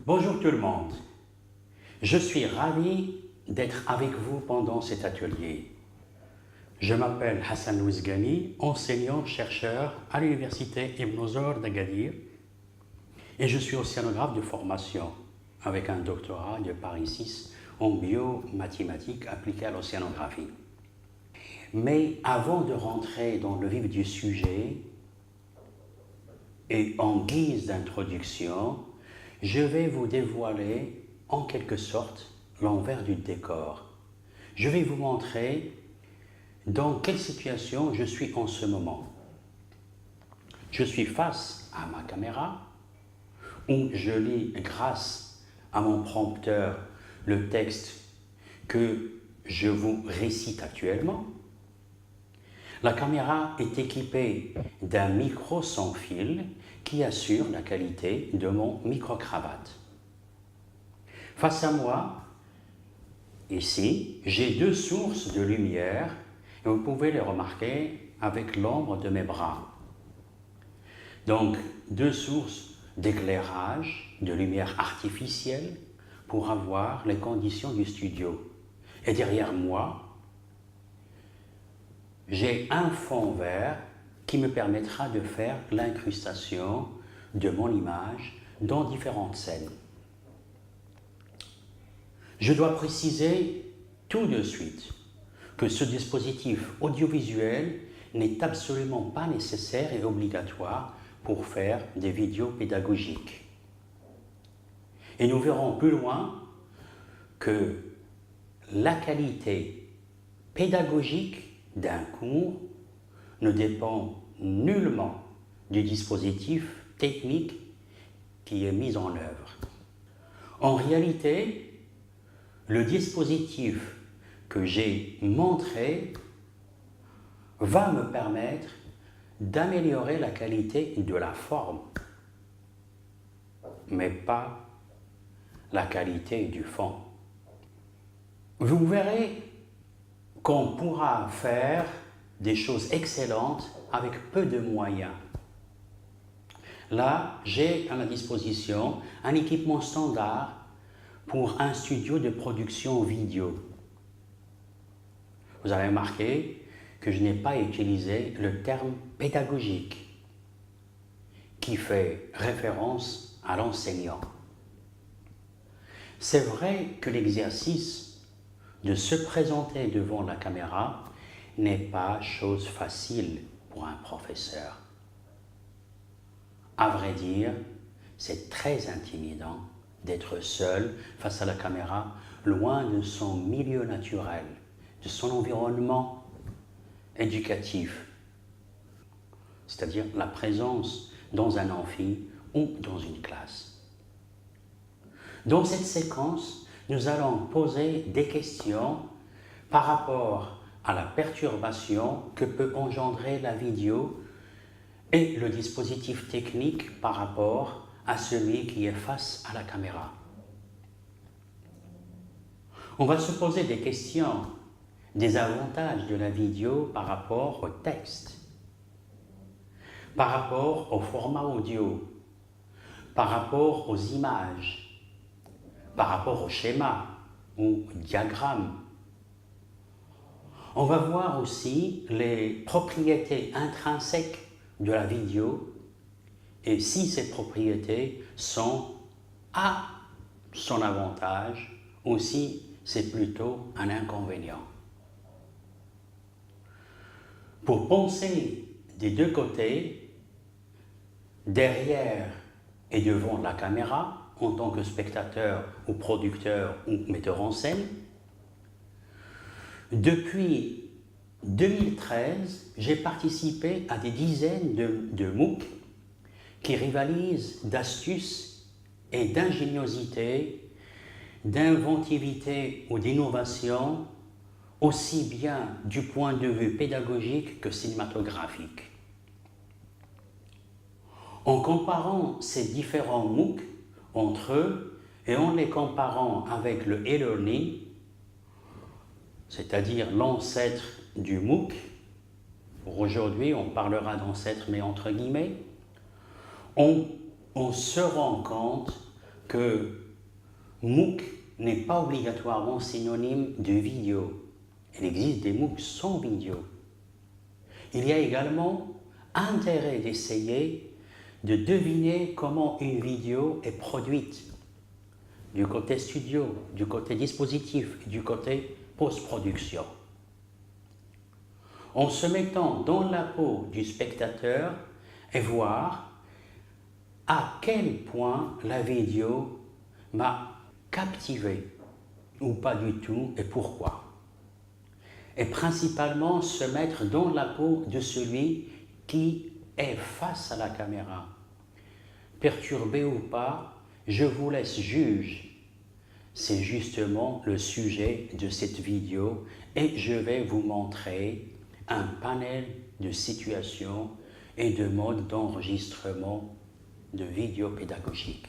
Bonjour tout le monde, je suis ravi d'être avec vous pendant cet atelier. Je m'appelle Hassan Louis Ghani, enseignant-chercheur à l'université Ibn Zor d'Agadir et je suis océanographe de formation avec un doctorat de Paris 6 en biomathématiques appliquées à l'océanographie. Mais avant de rentrer dans le vif du sujet et en guise d'introduction, je vais vous dévoiler en quelque sorte l'envers du décor. Je vais vous montrer dans quelle situation je suis en ce moment. Je suis face à ma caméra où je lis grâce à mon prompteur le texte que je vous récite actuellement. La caméra est équipée d'un micro sans fil qui assure la qualité de mon micro-cravate. Face à moi, ici, j'ai deux sources de lumière et vous pouvez les remarquer avec l'ombre de mes bras. Donc, deux sources d'éclairage, de lumière artificielle pour avoir les conditions du studio. Et derrière moi, j'ai un fond vert qui me permettra de faire l'incrustation de mon image dans différentes scènes. Je dois préciser tout de suite que ce dispositif audiovisuel n'est absolument pas nécessaire et obligatoire pour faire des vidéos pédagogiques. Et nous verrons plus loin que la qualité pédagogique d'un cours ne dépend nullement du dispositif technique qui est mis en œuvre. En réalité, le dispositif que j'ai montré va me permettre d'améliorer la qualité de la forme, mais pas la qualité du fond. Vous verrez qu'on pourra faire des choses excellentes avec peu de moyens. Là, j'ai à ma disposition un équipement standard pour un studio de production vidéo. Vous avez remarqué que je n'ai pas utilisé le terme pédagogique qui fait référence à l'enseignant. C'est vrai que l'exercice de se présenter devant la caméra n'est pas chose facile pour un professeur. À vrai dire, c'est très intimidant d'être seul face à la caméra, loin de son milieu naturel, de son environnement éducatif, c'est-à-dire la présence dans un amphi ou dans une classe. Dans cette séquence, nous allons poser des questions par rapport à la perturbation que peut engendrer la vidéo et le dispositif technique par rapport à celui qui est face à la caméra. On va se poser des questions des avantages de la vidéo par rapport au texte, par rapport au format audio, par rapport aux images, par rapport au schéma ou diagramme. On va voir aussi les propriétés intrinsèques de la vidéo et si ces propriétés sont à son avantage ou si c'est plutôt un inconvénient. Pour penser des deux côtés, derrière et devant la caméra, en tant que spectateur ou producteur ou metteur en scène, depuis 2013, j'ai participé à des dizaines de MOOC qui rivalisent d'astuces et d'ingéniosité, d'inventivité ou d'innovation, aussi bien du point de vue pédagogique que cinématographique. En comparant ces différents MOOC entre eux et en les comparant avec le e-learning, c'est-à-dire l'ancêtre du MOOC, pour aujourd'hui on parlera d'ancêtre mais entre guillemets, on se rend compte que MOOC n'est pas obligatoirement synonyme de vidéo. Il existe des MOOC sans vidéo. Il y a également intérêt d'essayer de deviner comment une vidéo est produite, du côté studio, du côté dispositif, du côté post-production. En se mettant dans la peau du spectateur et voir à quel point la vidéo m'a captivé ou pas du tout et pourquoi. Et principalement se mettre dans la peau de celui qui est face à la caméra. Perturbé ou pas, je vous laisse juger. C'est justement le sujet de cette vidéo et je vais vous montrer un panel de situations et de modes d'enregistrement de vidéos pédagogiques.